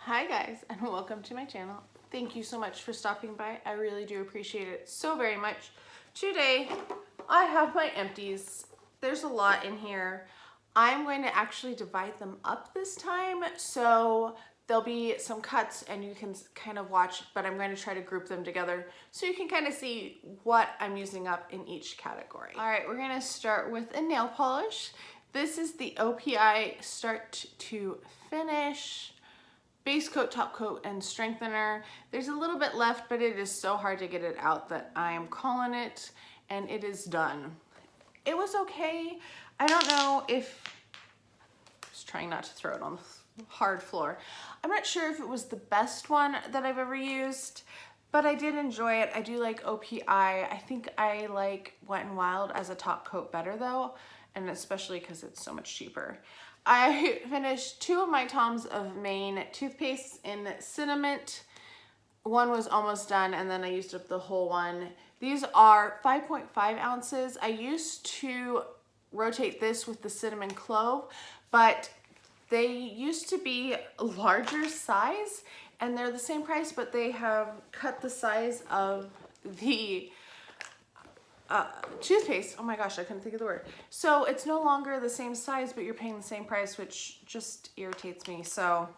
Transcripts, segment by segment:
Hi guys, and welcome to my channel. Thank you so much for stopping by. I really do appreciate it so very much. Today, I have my empties. There's a lot in here. I'm going to actually divide them up this time, so there'll be some cuts and you can kind of watch, but I'm going to try to group them together so you can kind of see what I'm using up in each category. All right, we're going to start with a nail polish. This is the OPI Start to Finish base coat, top coat, and strengthener. There's a little bit left, but it is so hard to get it out that I am calling it, and it is done. It was okay. I don't know if, I was trying not to throw it on the hard floor. I'm not sure if it was the best one that I've ever used, but I did enjoy it. I do like OPI. I think I like Wet n Wild as a top coat better though, and especially because it's so much cheaper. I finished 2 of my Tom's of Maine toothpastes in cinnamon. One was almost done and then I used up the whole one. These are 5.5 ounces. I used to rotate this with the cinnamon clove, but they used to be a larger size and they're the same price, but they have cut the size of the toothpaste. Oh my gosh, I couldn't think of the word. So it's no longer the same size, but you're paying the same price, which just irritates me. So,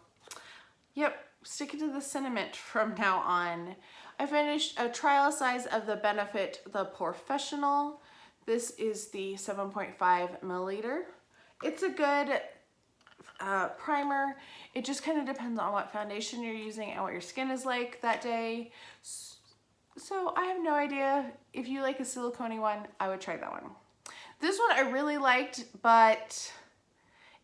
yep, sticking to the cinnamon from now on. I finished a trial size of the Benefit the Professional. This is the 7.5 milliliter. It's a good primer. It just kind of depends on what foundation you're using and what your skin is like that day. So I have no idea. If you like a silicone one, I would try that one. This one I really liked, but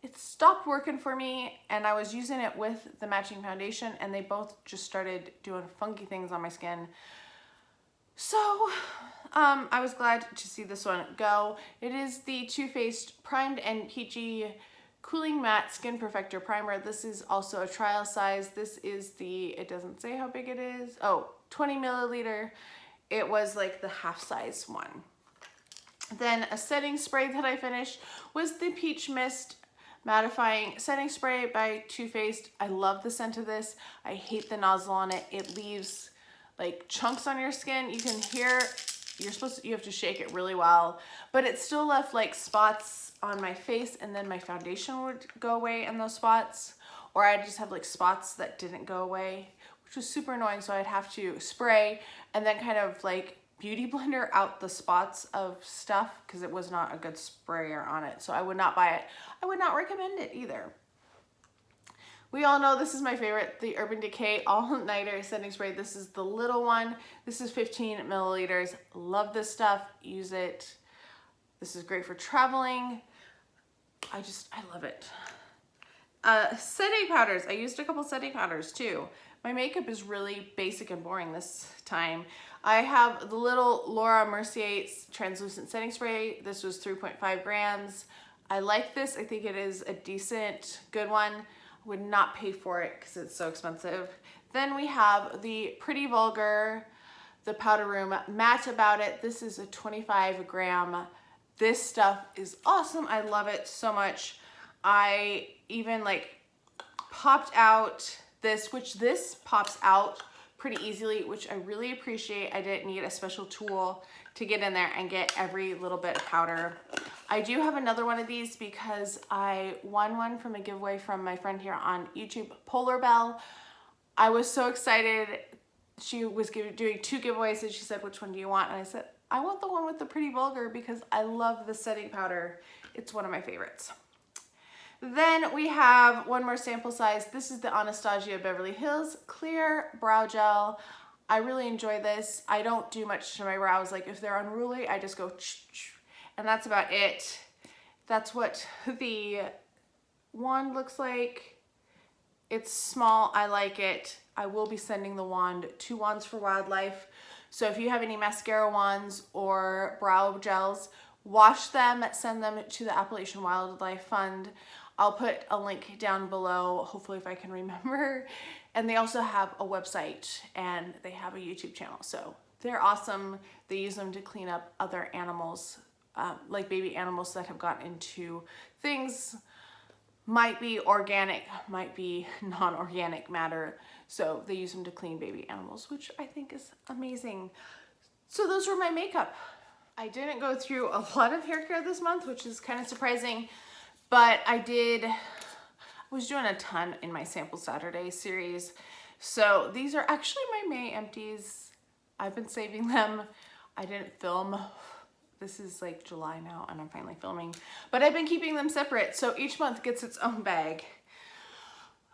it stopped working for me and I was using it with the matching foundation and they both just started doing funky things on my skin. So I was glad to see this one go. It is the Too Faced Primed and Peachy Cooling Matte Skin Perfector Primer. This is also a trial size. This is the, it doesn't say how big it is. Oh, 20 milliliter. It was like the half size one. Then a setting spray that I finished was the Peach Mist Mattifying Setting Spray by Too Faced. I love the scent of this. I hate the nozzle on it. It leaves like chunks on your skin. You can hear, you have to shake it really well, but it still left like spots on my face and then my foundation would go away in those spots, or I'd just have like spots that didn't go away, which was super annoying. So I'd have to spray and then kind of like beauty blender out the spots of stuff because it was not a good sprayer on it. So I would not buy it. I would not recommend it either. We all know this is my favorite, the Urban Decay All Nighter Setting Spray. This is the little one. This is 15 milliliters. Love this stuff. Use it. This is great for traveling. I love it. Setting powders. I used a couple setting powders too. My makeup is really basic and boring this time. I have the little Laura Mercier's Translucent Setting Spray. This was 3.5 grams. I like this. I think it is a decent, good one. Would not pay for it because it's so expensive. Then we have the Pretty Vulgar, the Powder Room Matte About It. This is a 25 gram. This stuff is awesome. I love it so much. I even like popped out this, which this pops out pretty easily, which I really appreciate. I didn't need a special tool to get in there and get every little bit of powder. I do have another one of these because I won one from a giveaway from my friend here on YouTube, Polar Bell. I was so excited. She was doing 2 giveaways and she said, which one do you want? And I said, I want the one with the Pretty Vulgar because I love the setting powder. It's one of my favorites. Then we have one more sample size. This is the Anastasia Beverly Hills Clear Brow Gel. I really enjoy this. I don't do much to my brows. Like if they're unruly, I just go and that's about it. That's what the wand looks like. It's small. I like it. I will be sending the wand to Wands for Wildlife. So if you have any mascara wands or brow gels, wash them, send them to the Appalachian Wildlife Fund. I'll put a link down below, hopefully if I can remember. And they also have a website and they have a YouTube channel. So they're awesome. They use them to clean up other animals, like baby animals that have gotten into things might be organic, might be non-organic matter. So they use them to clean baby animals, which I think is amazing. So those were my makeup. I didn't go through a lot of hair care this month, which is kind of surprising, but I was doing a ton in my Sample Saturday series. So these are actually my May empties. I've been saving them. I didn't film. This is like July now and I'm finally filming, but I've been keeping them separate. So each month gets its own bag.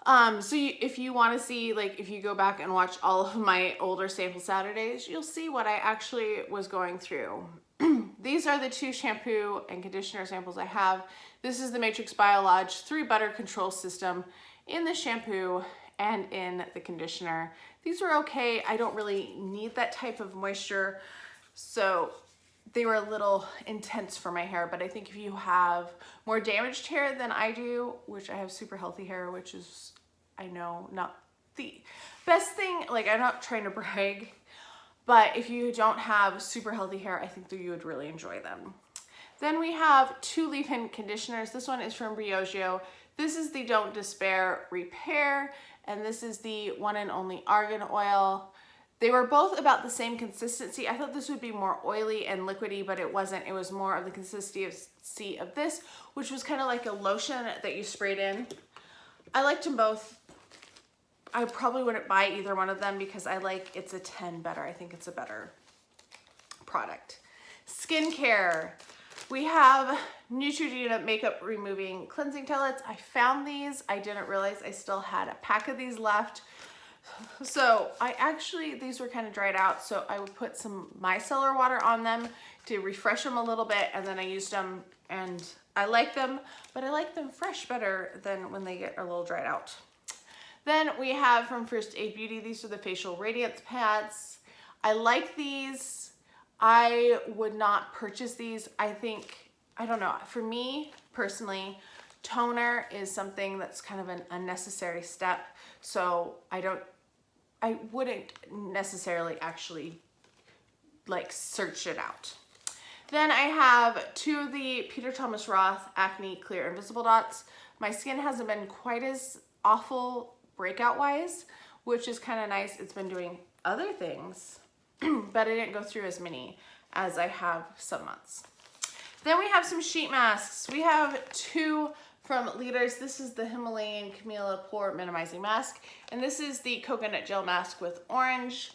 If you want to see, like, if you go back and watch all of my older Sample Saturdays, you'll see what I actually was going through. These are the 2 shampoo and conditioner samples I have. This is the Matrix Biolodge 3 butter control system in the shampoo and in the conditioner. These are okay. I don't really need that type of moisture, so they were a little intense for my hair, but I think if you have more damaged hair than I do, which I have super healthy hair, which is, I know, not the best thing, like, I'm not trying to brag, but if you don't have super healthy hair, I think that you would really enjoy them. Then we have 2 leave-in conditioners. This one is from Briogeo. This is the Don't Despair Repair, and this is the One and Only Argan Oil. They were both about the same consistency. I thought this would be more oily and liquidy, but it wasn't. It was more of the consistency of this, which was kind of like a lotion that you sprayed in. I liked them both. I probably wouldn't buy either one of them because it's a 10 better. I think it's a better product. Skincare. We have Neutrogena Makeup Removing Cleansing Tellets. I found these. I didn't realize I still had a pack of these left. So these were kind of dried out, so I would put some micellar water on them to refresh them a little bit, and then I used them, and I like them, but I like them fresh better than when they get a little dried out. Then we have from First Aid Beauty, these are the Facial Radiance Pads. I like these. I would not purchase these. I don't know, for me personally, toner is something that's kind of an unnecessary step, so I wouldn't necessarily actually like search it out. Then I have 2 of the Peter Thomas Roth Acne Clear Invisible Dots. My skin hasn't been quite as awful breakout wise, which is kind of nice. It's been doing other things, but I didn't go through as many as I have some months. Then we have some sheet masks. We have 2 from Leaders. This is the Himalayan Camellia Pore Minimizing Mask, and this is the Coconut Gel Mask with orange.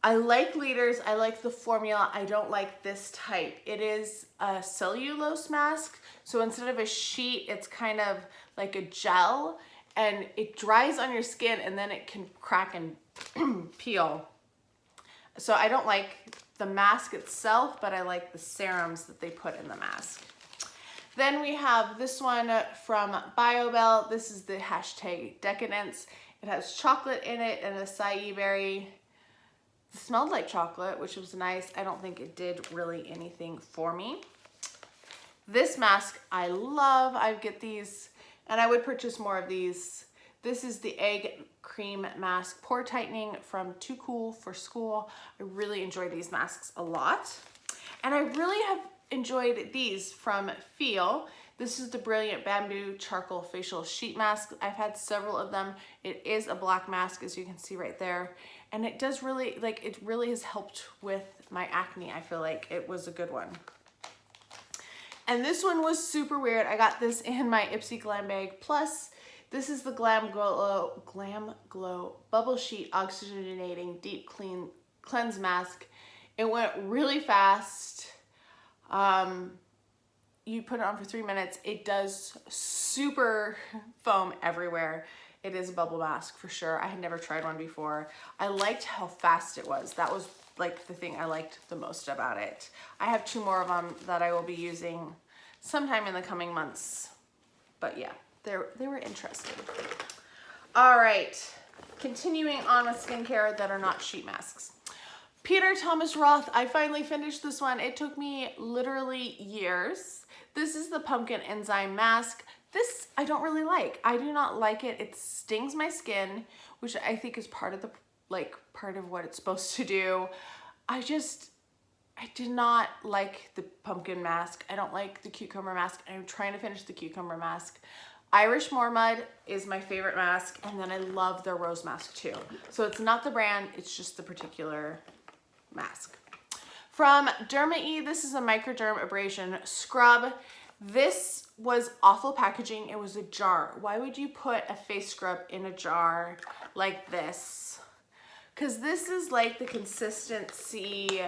I like Leaders. I like the formula. I don't like this type. It is a cellulose mask, so instead of a sheet, it's kind of like a gel, and it dries on your skin, and then it can crack and peel. So I don't like the mask itself, but I like the serums that they put in the mask. Then we have this one from BioBell. This is the hashtag Decadence. It has chocolate in it and acai berry. It smelled like chocolate, which was nice. I don't think it did really anything for me. This mask I love. I get these, and I would purchase more of these. This is the Egg Cream Mask Pore Tightening from Too Cool for School. I really enjoy these masks a lot. And I really have enjoyed these from Feel. This is the Brilliant Bamboo Charcoal Facial Sheet Mask. I've had several of them. It is a black mask, as you can see right there. And it does really, it really has helped with my acne. I feel like it was a good one. And this one was super weird. I got this in my Ipsy Glam Bag Plus. This is the Glam Glow Bubble Sheet Oxygenating Deep Clean Cleanse Mask. It went really fast. You put it on for 3 minutes. It does super foam everywhere. It is a bubble mask for sure. I had never tried one before. I liked how fast it was. That was like the thing I liked the most about it. I have 2 more of them that I will be using sometime in the coming months. But yeah, they were interesting. All right, continuing on with skincare that are not sheet masks. Peter Thomas Roth, I finally finished this one. It took me literally years. This is the Pumpkin Enzyme Mask. This I don't really like. I do not like it. It stings my skin, which I think is part of what it's supposed to do. I did not like the pumpkin mask. I don't like the cucumber mask. I'm trying to finish the cucumber mask. Irish Moor Mud is my favorite mask, and then I love their rose mask too. So it's not the brand, it's just the particular mask. From Derma-E, this is a microderm abrasion scrub. This was awful packaging. It was a jar. Why would you put a face scrub in a jar like this? Because this is like the consistency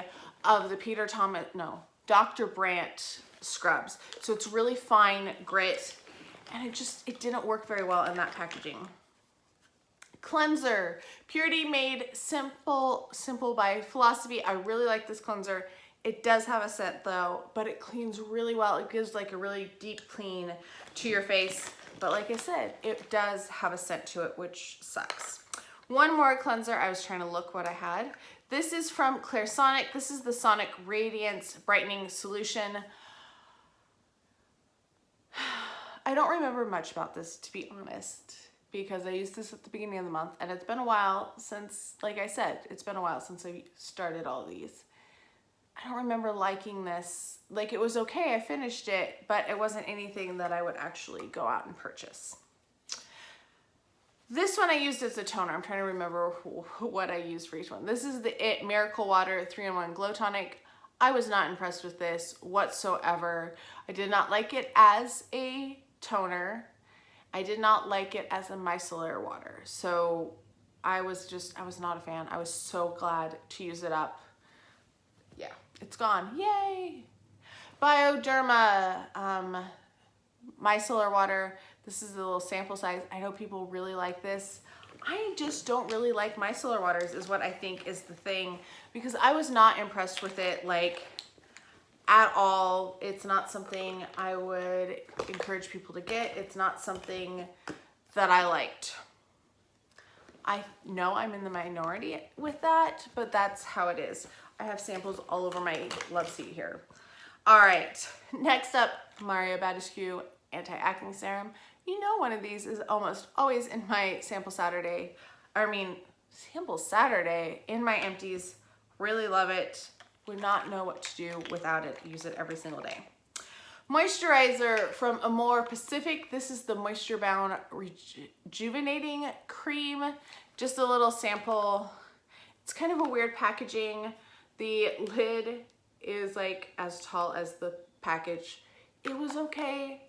of the Dr. Brandt scrubs. So it's really fine grit, and it didn't work very well in that packaging. Cleanser, Purity Made Simple by Philosophy. I really like this cleanser. It does have a scent though, but it cleans really well. It gives like a really deep clean to your face. But like I said, it does have a scent to it, which sucks. One more cleanser. I was trying to look what I had. This is from Clairsonic. This is the Sonic Radiance Brightening Solution. I don't remember much about this, to be honest, because I used this at the beginning of the month, and it's been a while since, like I said, it's been a while since I started all these. I don't remember liking this. Like, it was okay, I finished it, but it wasn't anything that I would actually go out and purchase. This one I used as a toner. I'm trying to remember what I used for each one. This is the IT Miracle Water 3-in-1 Glow Tonic. I was not impressed with this whatsoever. I did not like it as a toner. I did not like it as a micellar water. So I was not a fan. I was so glad to use it up. Yeah, it's gone. Yay! Bioderma micellar water. This is the little sample size. I know people really like this. I just don't really like micellar waters is what I think is the thing, because I was not impressed with it like at all. It's not something I would encourage people to get. It's not something that I liked. I know I'm in the minority with that, but that's how it is. I have samples all over my love seat here. All right, next up, Mario Badescu Anti-Acne Serum. You know, one of these is almost always in my sample Saturday in my empties. Really love it. Would not know what to do without it. Use it every single day. Moisturizer from Amore Pacific. This is the Moisture Bound Rejuvenating Cream. Just a little sample. It's kind of a weird packaging. The lid is like as tall as the package. It was okay.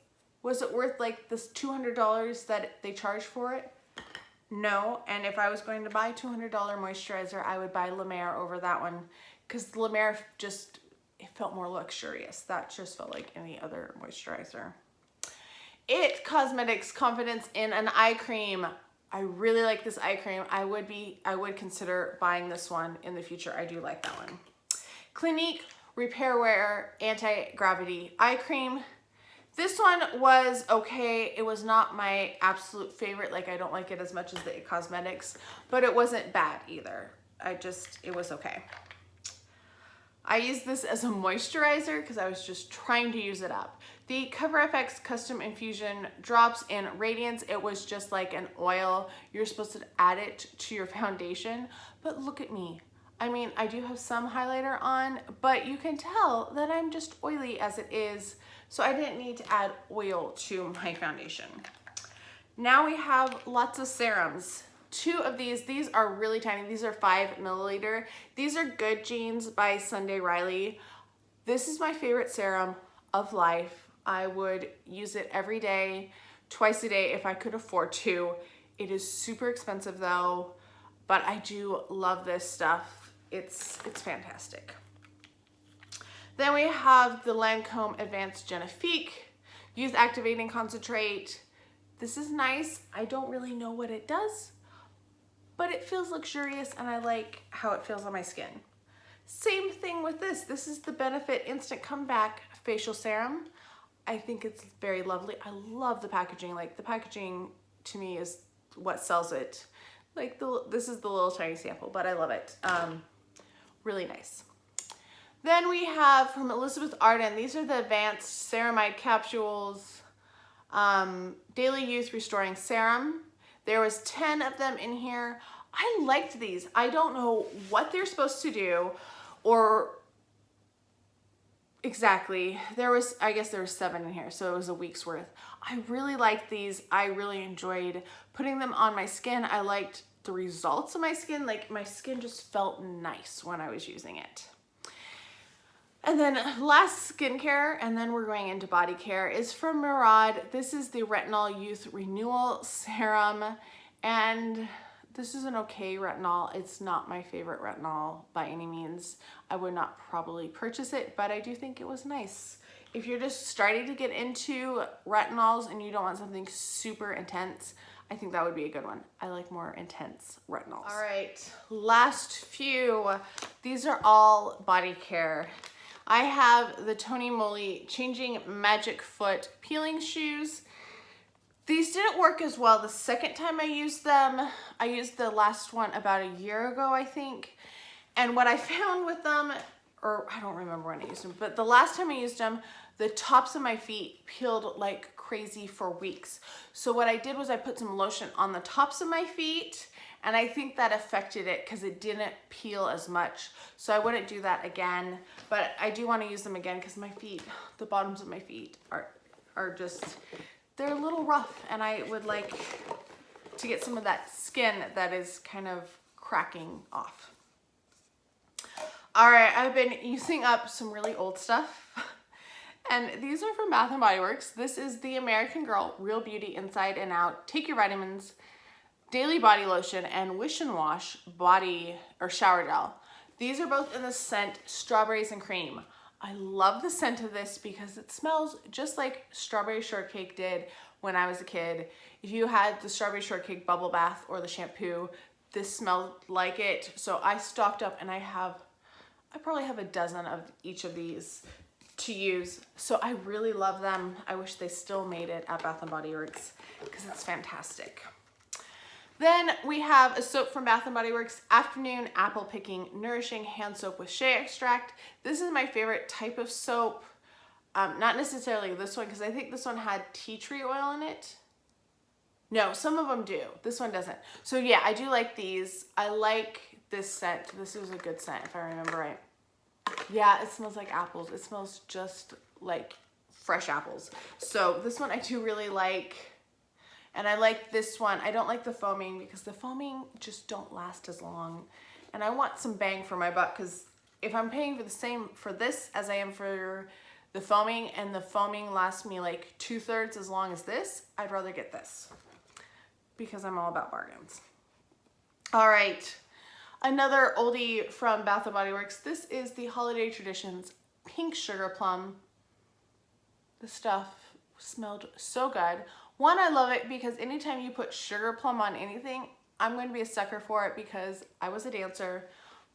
Was it worth like this $200 that they charge for it? No, and if I was going to buy $200 moisturizer, I would buy La Mer over that one, because La Mer it felt more luxurious. That just felt like any other moisturizer. IT Cosmetics Confidence in an Eye Cream. I really like this eye cream. I would consider buying this one in the future. I do like that one. Clinique Repair Wear Anti-Gravity Eye Cream. This one was okay. It was not my absolute favorite. Like, I don't like it as much as the IT Cosmetics, but it wasn't bad either. It was okay. I used this as a moisturizer because I was just trying to use it up. The CoverFX Custom Infusion Drops in Radiance. It was just like an oil. You're supposed to add it to your foundation, but look at me. I mean, I do have some highlighter on, but you can tell that I'm just oily as it is, so I didn't need to add oil to my foundation. Now we have lots of serums. Two of these are really tiny. These are 5 milliliter. These are Good Genes by Sunday Riley. This is my favorite serum of life. I would use it every day, twice a day if I could afford to. It is super expensive though, but I do love this stuff. It's fantastic. Then we have the Lancome Advanced Genifique Youth Activating Concentrate. This is nice. I don't really know what it does, but it feels luxurious and I like how it feels on my skin. Same thing with this. This is the Benefit Instant Comeback Facial Serum. I think it's very lovely. I love the packaging. Like, the packaging to me is what sells it. Like, this is the little tiny sample, but I love it. Really nice. Then we have from Elizabeth Arden, these are the Advanced Ceramide Capsules Daily Youth Restoring Serum. There was 10 of them in here. I liked these. I don't know what they're supposed to do or Exactly. I guess there was 7 in here, so it was a week's worth. I really liked these. I really enjoyed putting them on my skin. I liked the results of my skin. Like, my skin just felt nice when I was using it. And then last skincare, and then we're going into body care, is from Murad. This is the Retinol Youth Renewal Serum, and this is an okay retinol. It's not my favorite retinol by any means. I would not probably purchase it, but I do think it was nice. If you're just starting to get into retinols and you don't want something super intense, I think that would be a good one. I like more intense retinols. All right, last few. These are all body care. I have the Tony Moly Changing Magic Foot Peeling Shoes. These didn't work as well the second time I used them. I used the last one about a year ago, I think. And what I found with them, or I don't remember when I used them, but the last time I used them, the tops of my feet peeled like crazy for weeks. So what I did was I put some lotion on the tops of my feet, and I think that affected it because it didn't peel as much. So I wouldn't do that again, but I do want to use them again because my feet, the bottoms of my feet are just, they're a little rough, and I would like to get some of that skin that is kind of cracking off. All right, I've been using up some really old stuff. And these are from Bath & Body Works. This is the American Girl Real Beauty Inside and Out Take Your Vitamins Daily Body Lotion and Wish and Wash Body or Shower Gel. These are both in the scent Strawberries and Cream. I love the scent of this because it smells just like strawberry shortcake did when I was a kid. If you had the strawberry shortcake bubble bath or the shampoo, this smelled like it. So I stocked up, and I probably have a dozen of each of these to use. So I really love them. I wish they still made it at Bath & Body Works because it's fantastic. Then we have a soap from Bath & Body Works, Afternoon Apple Picking Nourishing Hand Soap with Shea Extract. This is my favorite type of soap. Not necessarily this one, because I think this one had tea tree oil in it. No, some of them do. This one doesn't. So yeah, I do like these. I like this scent. This is a good scent if I remember right. Yeah, it smells like apples. It smells just like fresh apples. So this one I do really like. And I like this one. I don't like the foaming because the foaming just don't last as long. And I want some bang for my buck, because if I'm paying for the same for this as I am for the foaming, and the foaming lasts me like 2/3 as long as this, I'd rather get this because I'm all about bargains. All right, another oldie from Bath & Body Works. This is the Holiday Traditions Pink Sugar Plum. The stuff smelled so good. One, I love it because anytime you put sugar plum on anything, I'm going to be a sucker for it because I was a dancer.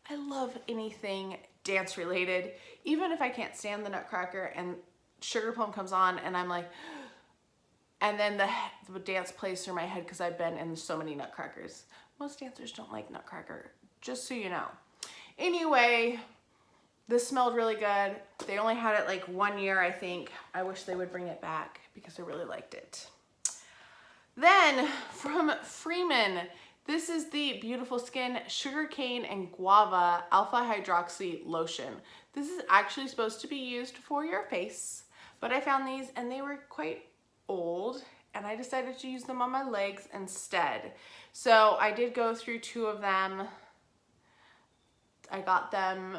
I love anything dance related. Even if I can't stand the Nutcracker and sugar plum comes on and I'm like, and then the dance plays through my head because I've been in so many Nutcrackers. Most dancers don't like Nutcracker, just so you know. Anyway, this smelled really good. They only had it like 1 year, I think. I wish they would bring it back because I really liked it. Then from Freeman, this is the Beautiful Skin Sugarcane and Guava Alpha Hydroxy Lotion. This is actually supposed to be used for your face, but I found these and they were quite old, and I decided to use them on my legs instead. So I did go through 2 of them. I got them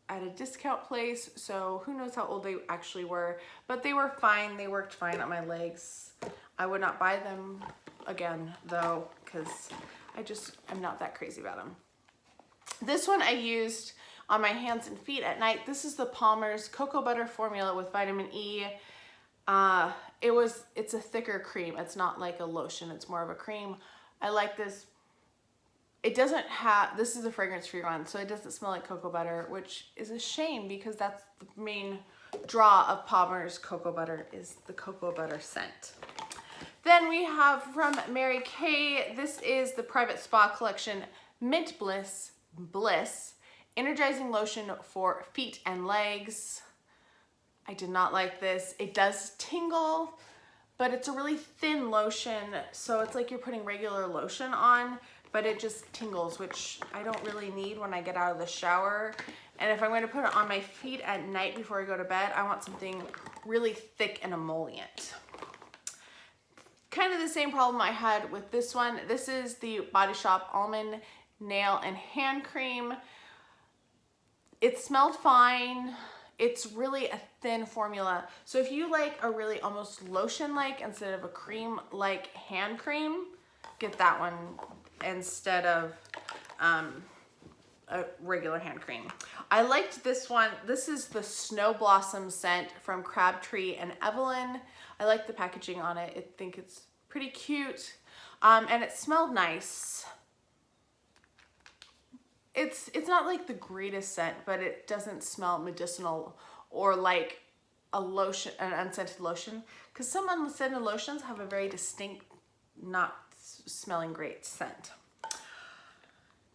at a discount place, so who knows how old they actually were, but they were fine. They worked fine on my legs. I would not buy them again though, because I'm not that crazy about them. This one I used on my hands and feet at night. This is the Palmer's Cocoa Butter Formula with vitamin E. It's a thicker cream. It's not like a lotion. It's more of a cream. I like this. It doesn't have, this is a fragrance-free one, so it doesn't smell like cocoa butter, which is a shame because that's the main draw of Palmer's Cocoa Butter is the cocoa butter scent. Then we have from Mary Kay, this is the Private Spa Collection Mint Bliss Energizing Lotion for Feet and Legs. I did not like this. It does tingle, but it's a really thin lotion, so it's like you're putting regular lotion on. but it just tingles, which I don't really need when I get out of the shower. And if I'm going to put it on my feet at night before I go to bed, I want something really thick and emollient. Kind of the same problem I had with this one. This is the Body Shop Almond Nail and Hand Cream. It smelled fine. It's really a thin formula. So if you like a really almost lotion-like instead of a cream-like hand cream, get that one instead of a regular hand cream. I liked this one. This is the Snow Blossom scent from Crabtree and Evelyn. I like the packaging on it. I think it's pretty cute. And it smelled nice. It's not like the greatest scent, but it doesn't smell medicinal or like a lotion, an unscented lotion. Because some unscented lotions have a very distinct, not smelling great scent.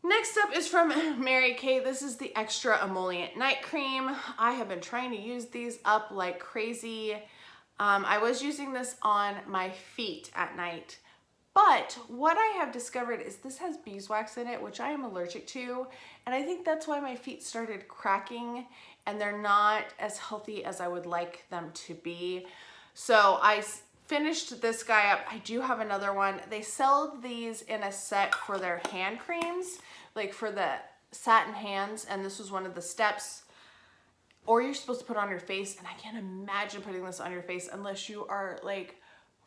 Next up is from Mary Kay. This is the Extra Emollient Night Cream. I have been trying to use these up like crazy. I was using this on my feet at night. But what I have discovered is this has beeswax in it, which I am allergic to. And I think that's why my feet started cracking and they're not as healthy as I would like them to be. So I finished this guy up. I do have another one. They sell these in a set for their hand creams, like for the satin hands. And this was one of the steps. Or you're supposed to put on your face. And I can't imagine putting this on your face unless you are like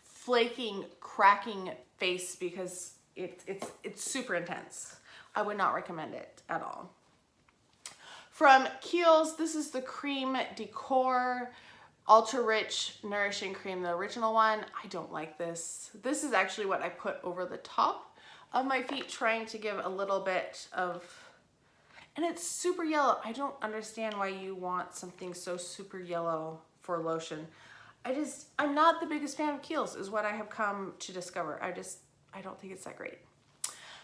flaking, cracking face, because it's super intense. I would not recommend it at all. From Kiehl's, this is the Cream Decor Ultra Rich Nourishing Cream, the original one. I don't like this. This is actually what I put over the top of my feet, trying to give a little bit of, and it's super yellow. I don't understand why you want something so super yellow for lotion. I'm not the biggest fan of Kiehl's, is what I have come to discover. I don't think it's that great.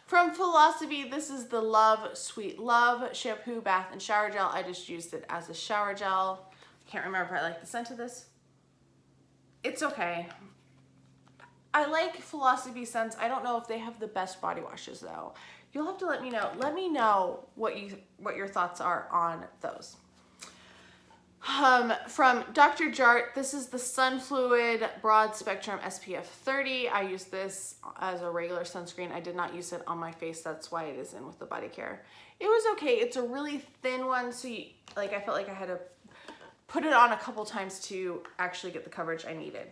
From Philosophy, this is the Love Sweet Love Shampoo, Bath, and Shower Gel. I just used it as a shower gel. Can't remember if I like the scent of this. It's okay. I like Philosophy scents. I don't know if they have the best body washes though. You'll have to let me know. Let me know what your thoughts are on those. From Dr. Jart, this is the Sun Fluid Broad Spectrum SPF 30. I use this as a regular sunscreen. I did not use it on my face. That's why it is in with the body care. It was okay. It's a really thin one, so I felt like I had to put it on a couple times to actually get the coverage I needed.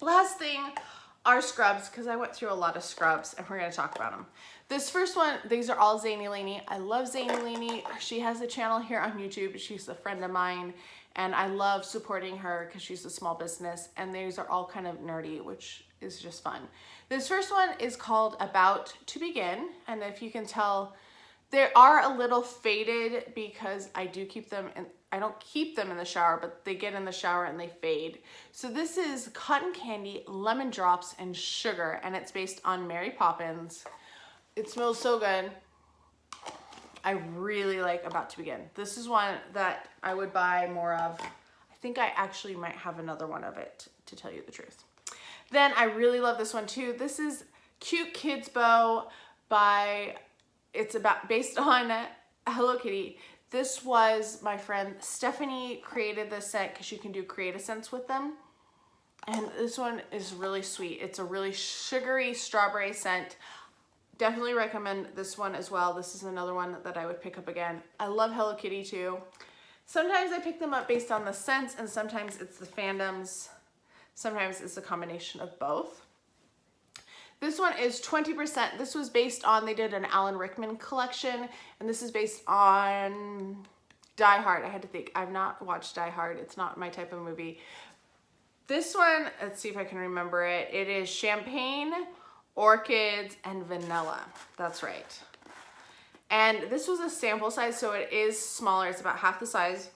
Last thing are scrubs, because I went through a lot of scrubs and we're going to talk about them. This first one, these are all Zany Laney. I love Zany Laney. She has a channel here on YouTube. She's a friend of mine and I love supporting her because she's a small business, and these are all kind of nerdy, which is just fun. This first one is called About to Begin, and if you can tell, they are a little faded because I do keep them in, I don't keep them in the shower, but they get in the shower and they fade. So this is cotton candy, lemon drops, and sugar, and it's based on Mary Poppins. It smells so good. I really like About to Begin. This is one that I would buy more of. I think I actually might have another one of it, to tell you the truth. Then I really love this one too. This is Cute Kids Bow based on Hello Kitty. This was my friend Stephanie created this scent because you can do creative scents with them. And this one is really sweet. It's a really sugary strawberry scent. Definitely recommend this one as well. This is another one that I would pick up again. I love Hello Kitty too. Sometimes I pick them up based on the scents, and sometimes it's the fandoms. Sometimes it's a combination of both. This one is 20%. This was based on, they did an Alan Rickman collection, and this is based on Die Hard. I had to think. I've not watched Die Hard. It's not my type of movie. This one, let's see if I can remember it. It is champagne, orchids, and vanilla. That's right. And this was a sample size, so it is smaller. It's about half the size.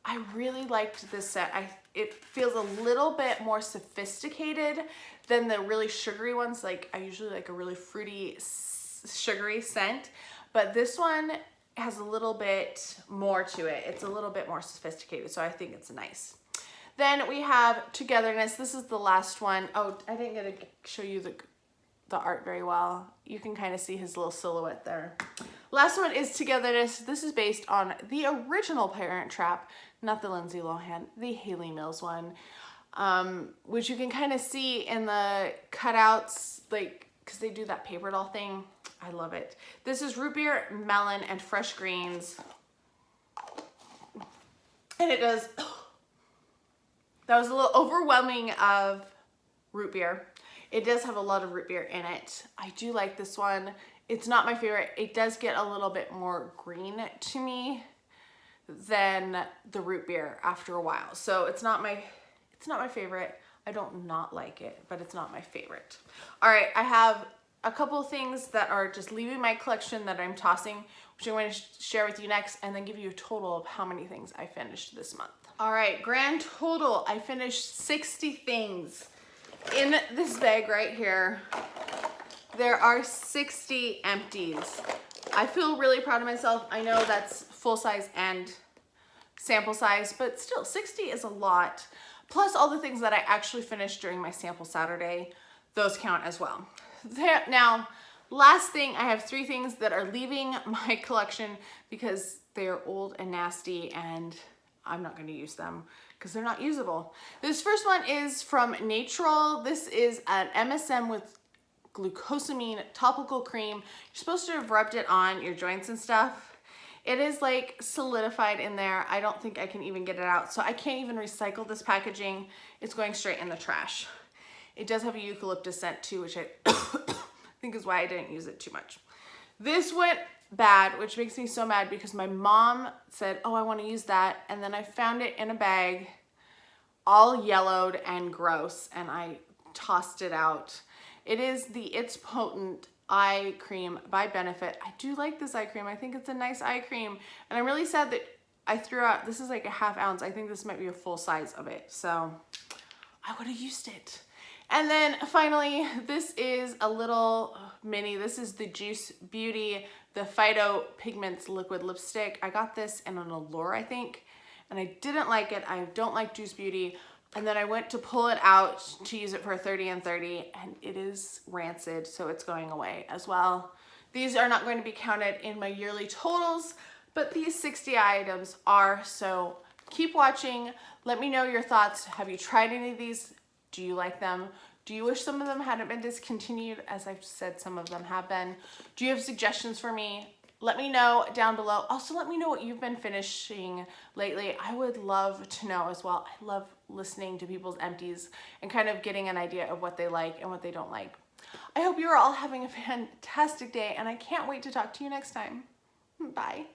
I really liked this set. It feels a little bit more sophisticated than the really sugary ones. Like, I usually like a really fruity, sugary scent, but this one has a little bit more to it. It's a little bit more sophisticated, so I think it's nice. Then we have Togetherness. This is the last one. Oh, I didn't get to show you the the art very well. You can kind of see his little silhouette there. Last one is Togetherness. This is based on the original Parent Trap, not the Lindsay Lohan, the Hayley Mills one, which you can kind of see in the cutouts, like, because they do that paper doll thing. I love it. This is root beer, melon, and fresh greens. And it does, that was a little overwhelming of root beer. It does have a lot of root beer in it. I do like this one. It's not my favorite. It does get a little bit more green to me than the root beer after a while. So it's not my favorite. I don't not like it, but it's not my favorite. All right, I have a couple of things that are just leaving my collection that I'm tossing, which I'm going to share with you next, and then give you a total of how many things I finished this month. All right, grand total, I finished 60 things. In this bag right here, there are 60 empties. I feel really proud of myself. I know that's full size and sample size, but still 60 is a lot. Plus all the things that I actually finished during my sample Saturday, those count as well. Now, last thing, I have 3 things that are leaving my collection because they are old and nasty and I'm not going to use them because they're not usable. This first one is from Natural. This is an MSM with glucosamine topical cream. You're supposed to have rubbed it on your joints and stuff. It is like solidified in there. I don't think I can even get it out. So I can't even recycle this packaging. It's going straight in the trash. It does have a eucalyptus scent too, which I think is why I didn't use it too much. This went bad, which makes me so mad because my mom said, oh, I want to use that. And then I found it in a bag, all yellowed and gross, and I tossed it out. It is the It's Potent eye cream by Benefit. I do like this eye cream. I think it's a nice eye cream. And I'm really sad that I threw out, this is like a ½ ounce. I think this might be a full size of it. So I would have used it. And then finally, this is a little mini. This is the Juice Beauty, the Phyto Pigments Liquid Lipstick. I got this in an Allure, I think, and I didn't like it. I don't like Juice Beauty. And then I went to pull it out to use it for 30 and 30, and it is rancid, so it's going away as well. These are not going to be counted in my yearly totals, but these 60 items are, so keep watching. Let me know your thoughts. Have you tried any of these? Do you like them? Do you wish some of them hadn't been discontinued? As I've said, some of them have been. Do you have suggestions for me? Let me know down below. Also, let me know what you've been finishing lately. I would love to know as well. I love listening to people's empties and kind of getting an idea of what they like and what they don't like. I hope you are all having a fantastic day, and I can't wait to talk to you next time. Bye.